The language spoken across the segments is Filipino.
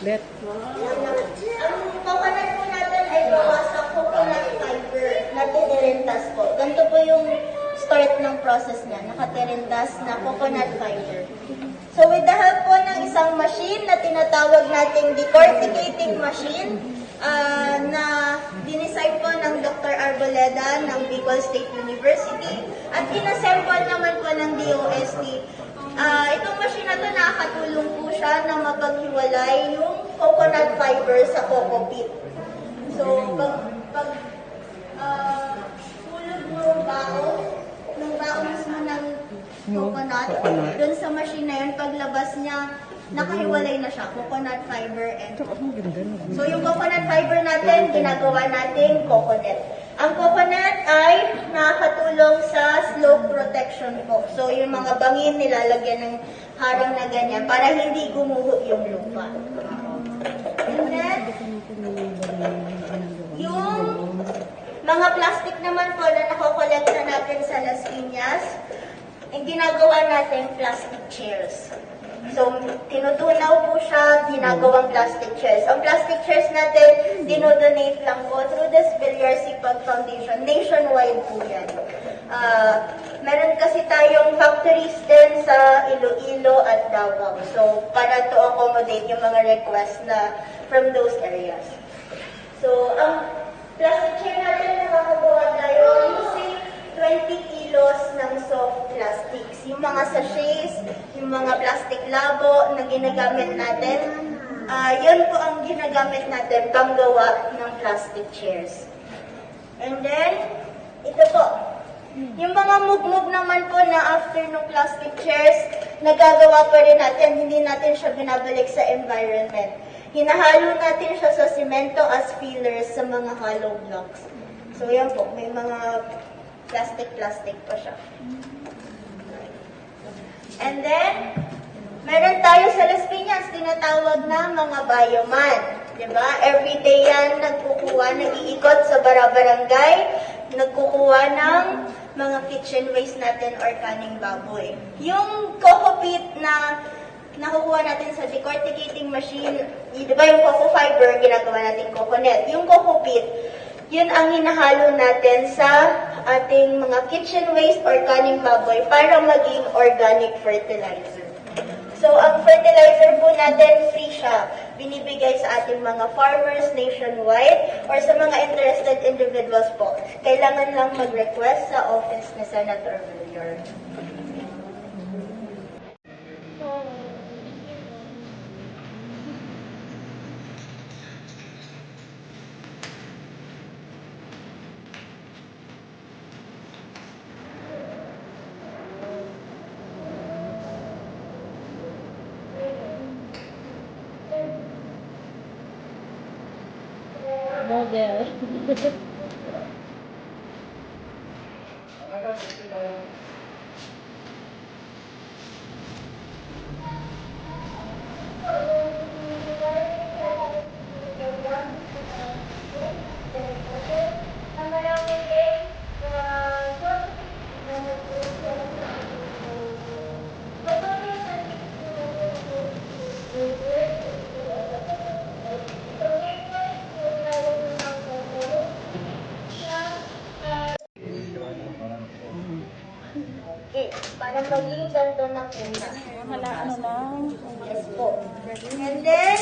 ulit. Ang coconut po natin ay gawa sa coconut fiber na tinirintas po. Ganito po yung start ng process niya, nakatirintas na coconut fiber. So with the help po ng isang machine na tinatawag nating decorticating machine, na dinesign po ng Dr. Arboleda ng Bicol State University at inassemble naman po ng DOST. Itong machine na ito nakakatulong po siya na mapaghiwalay yung coconut fiber sa coco peat. So, pag hulog mo yung bao mismo ng coconut, dun sa machine na yun, paglabas niya, nakahiwalay na siya, coconut fiber and so yung coconut fiber natin, ginagawa natin coconut. Ang coconut ay nakakatulong sa slope protection po. So yung mga bangin nilalagyan ng harang na ganyan para hindi gumuho yung lupa. And then, yung mga plastic naman po na nakokolekta natin sa Las Piñas, yung ginagawa natin plastic chairs. So, tinutunaw po siya, ginagawang plastic chairs. Ang plastic chairs natin, dinodonate lang po through the Villar Sipag Foundation. Nationwide po yan. Meron kasi tayong factories din sa Iloilo at Davao. So, para to accommodate yung mga requests na from those areas. So, ang plastic chair natin nakakagawa tayo using 20 kilos ng soft plastics. Yung mga sachets, yung mga plastic labo na ginagamit natin, yun po ang ginagamit natin panggawa ng plastic chairs. And then, ito po. Yung mga mugmug naman po na after ng plastic chairs, nagagawa pa rin natin, hindi natin siya binabalik sa environment. Hinahalo natin siya sa simento as fillers sa mga hollow blocks. So yan po, may mga plastic pa siya. And then, meron tayo sa Las Piñas, tinatawag na mga bioman. Diba? Everyday yan, nag-iikot sa barangay, nagkukuha ng mga kitchen waste natin or kaning baboy. Yung coco peat na nakukuha natin sa decorticating machine, di ba yung coco fiber, ginagawa natin coconut. Yung coco peat, yun ang hinahalo natin sa ating mga kitchen waste or kaning baboy para maging organic fertilizer. So, ang fertilizer po natin, free siya. Binibigay sa ating mga farmers nationwide or sa mga interested individuals po. Kailangan lang mag-request sa office ni Senator Villar. Model. Okay, para maging ganito na po siya. Ano lang. Yes po. And then,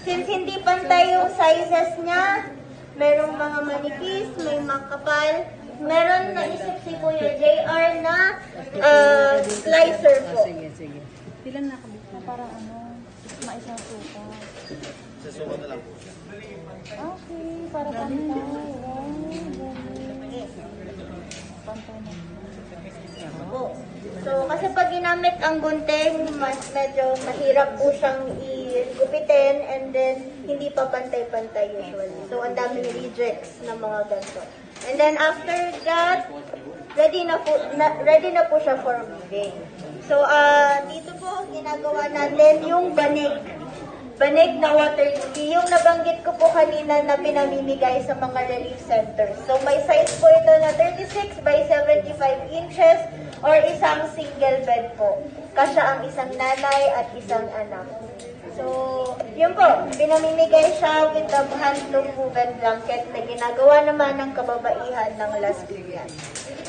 since hindi pantay yung sizes niya, merong mga manipis, may makapal, meron na isip si Kuya JR na slicer po. Sige. Ilan na parang maisang suka. Sa suka na lang po. Okay, para pantay. Wow, pantay na. Po. So, kasi pag ginamit ang gunting, medyo mahirap po siyang igupitin and then hindi pa pantay-pantay usually. So, ang daming rejects na mga ganito. And then after that, ready na po siya for weaving. So, dito po, ginagawa natin yung banig. Banig na water lily. Yung nabanggit ko po kanina na pinamimigay sa mga relief centers. So, may size po ito na 36 by 75 inches or isang single bed po. Kasya ang isang nanay at isang anak. So, yun po, pinamimigay siya with the hand-loom woven blanket na ginagawa naman ng kababaihan ng Las Piñas.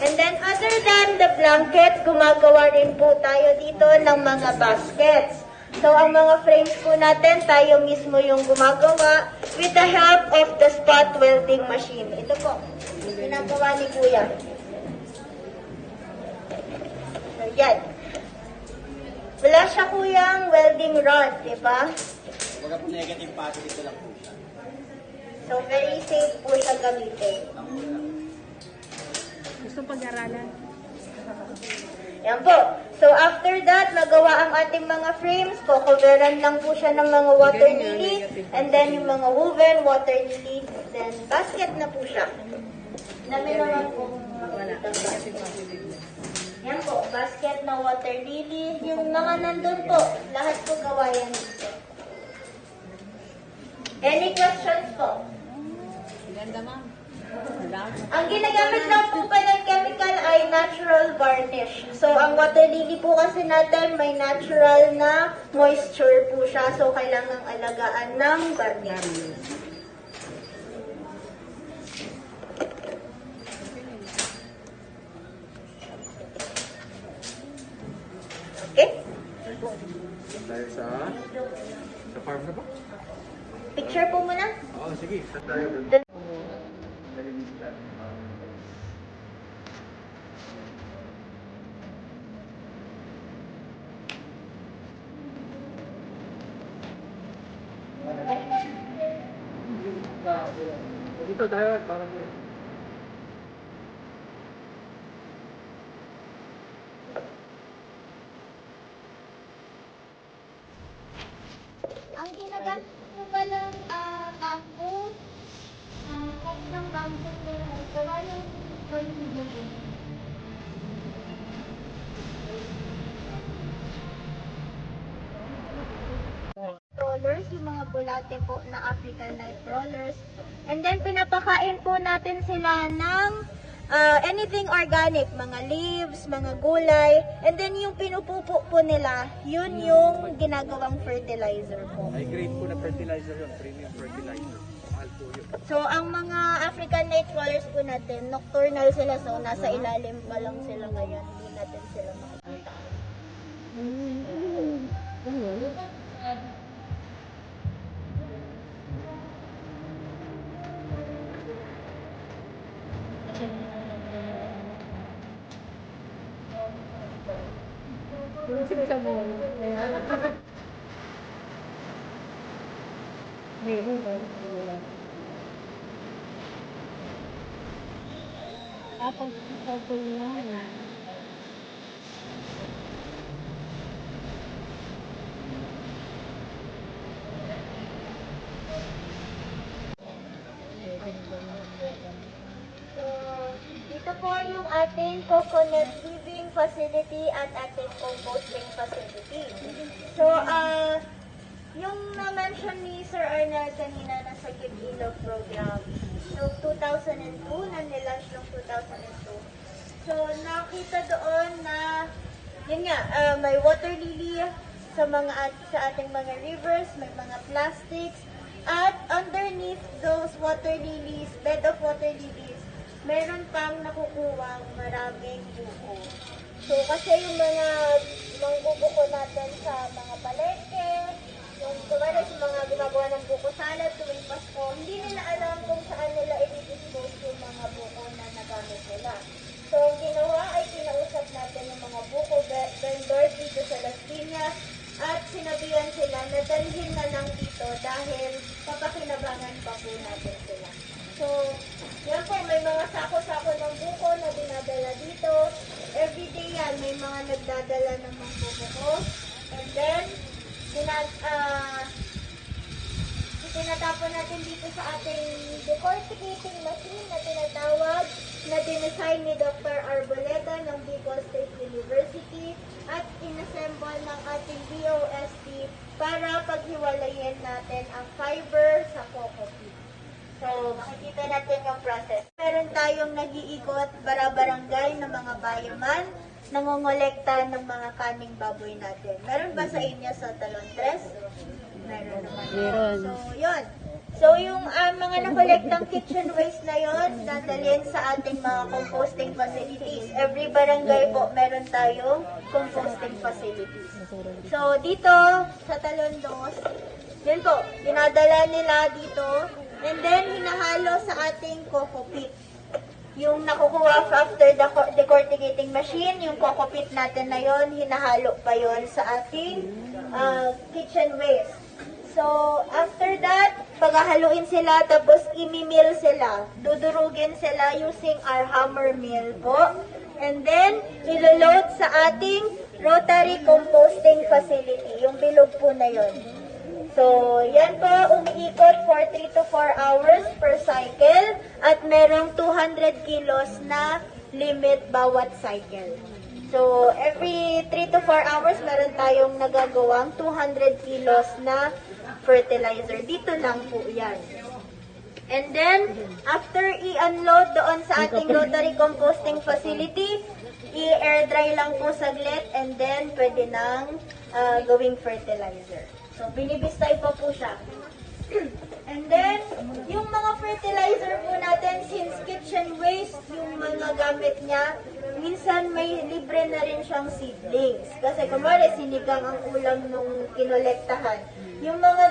And then, other than the blanket, gumagawa rin po tayo dito ng mga baskets. So, ang mga frames po natin, tayo mismo yung gumagawa with the help of the spot welding machine. Ito po, ginagawa ni Kuya. So, yan. Wala siya kuyang welding rod, di ba? Wala po negative positive ko lang po siya. So, very safe po siya gamitin. Gusto pag-aralan. Yan po. So, after that, nagawa ang ating mga frames. Coveran lang po siya ng mga water lily. And then, yung mga woven, water lily. Then, basket na po siya. Dami naman po makikita basket. Yan po, basket na water lily. Yung mga nandun po, lahat po gawa yan dito. Any questions po? Ganda, ma'am. Ang ginagamit lang po pa ng chemical ay natural varnish. So, ang water lily po kasi natin may natural na moisture po siya. So, kailangang alagaan ng varnish. Okay? Tayo sa farm na ba? Picture po muna. Oo, sige. Tayo. Dito tayo, parang Ang ginagamit po ba ng bamboo? Kahit ng bamboo na gawa yung rollers, yung mga bulate po na African night rollers. And then pinapakain po natin sila ng anything organic, mga leaves, mga gulay. And then yung pinupupo po nila, yun yung ginagawang fertilizer po. ay grade po na fertilizer yun, premium fertilizer. Mahal po yun. So, ang mga African night crawlers po natin, nocturnal sila. So, nasa ilalim pa lang sila ngayon. Hindi natin sila makikita. So, dito po yung ating coconut weaving facility at ating composting facility. So, yung na-mention ni Sir Arnel kanina na sa Give Ilog program, so 2002, na-nilaunch ng 2002. So, nakita doon na, yun nga, may water lily sa ating mga rivers, may mga plastics, at underneath those water lilies, bed of water lilies, meron pang nakukuwang maraming buko. So, kasi yung mga mangbubuko natin sa mga palengke, yung kumari sa mga gumagawa ng buko salad tuwing Pasko, hindi nila alam kung saan nila i-dispose yung mga buko na nagamit nila. So, ang ginawa ay kinausap natin yung mga buko vendors dito sa Las Piñas at sinabihan sila na dalhin na lang dito dahil papakinabangan pa po natin sila. So, yan po, may mga sako-sako ng buko na dinadala dito. Everyday yan, may mga nagdadala ng mga buko. And then, tinatapon natin dito sa ating decorticating machine na tinatawag na dinesign ni Dr. Arboleda ng Bicol State University at inassemble ng ating BOST para paghiwalayin natin ang fiber sa coco peat. So, makikita natin yung process. Meron tayong nag-iikot bara-barangay ng mga bayaman, nangongolekta ng mga kaning baboy natin. Meron ba sa inyo sa Talon Tres? Meron naman. Meron. So, yun. So, yung mga nakolektang kitchen waste na yun, dadalhin sa ating mga composting facilities. Every barangay po, meron tayong composting facilities. So, dito, sa Talondos, yun po, dinadala nila dito, and then, hinahalo sa ating coco pit. Yung nakukuha after the decorticating machine, yung coco pit natin na yon, hinahalo pa yon sa ating kitchen waste. So, after that, paghahaluin sila, tapos imimil sila. Dudurugin sila using our hammer mill po. And then, iloload sa ating rotary composting facility, yung bilog po na yon. So, yan po, umiikot for 3 to 4 hours per cycle at merong 200 kilos na limit bawat cycle. So, every 3 to 4 hours, meron tayong nagagawang 200 kilos na fertilizer. Dito lang po yan. And then, after i-unload doon sa ating rotary composting facility, i-air dry lang po saglit and then pwede nang gawing fertilizer. So, binibistay pa po siya. And then, yung mga fertilizer po natin, since kitchen waste, yung mga gamit niya, minsan may libre na rin siyang seedlings. Kasi kumari, sinigang ang ulam nung kinolektahan. Yung mga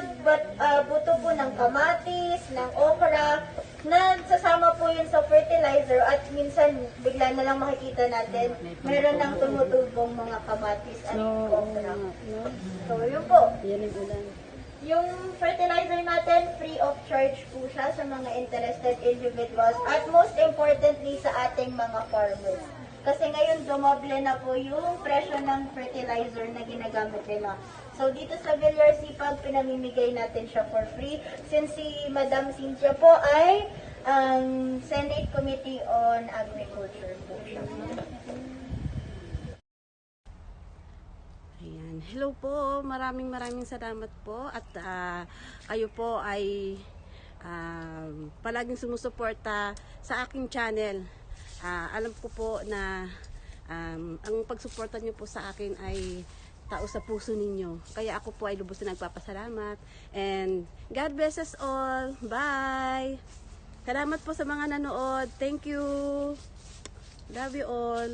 buto po ng kamatis, ng okra, na sasama po yun sa fertilizer at minsan bigla na lang makikita natin, meron ng tumutubong mga kamatis at okra. So, yun po. Yan ang ulan. Yung fertilizer natin, free of charge po siya sa mga interested individuals at most importantly sa ating mga farmers. Kasi ngayon dumoble na po yung presyo ng fertilizer na ginagamit nila. So dito sa Villar Sipag, pinamimigay natin siya for free since si Madam Cynthia po ay Senate Committee on Agriculture po siya. Ayan. Hello po, maraming salamat po at kayo po ay palaging sumusuporta sa aking channel. Alam ko po na ang pagsuporta niyo po sa akin ay tao sa puso ninyo. Kaya ako po ay lubos na nagpapasalamat. And God bless us all. Bye! Salamat po sa mga nanood. Thank you. Love you all.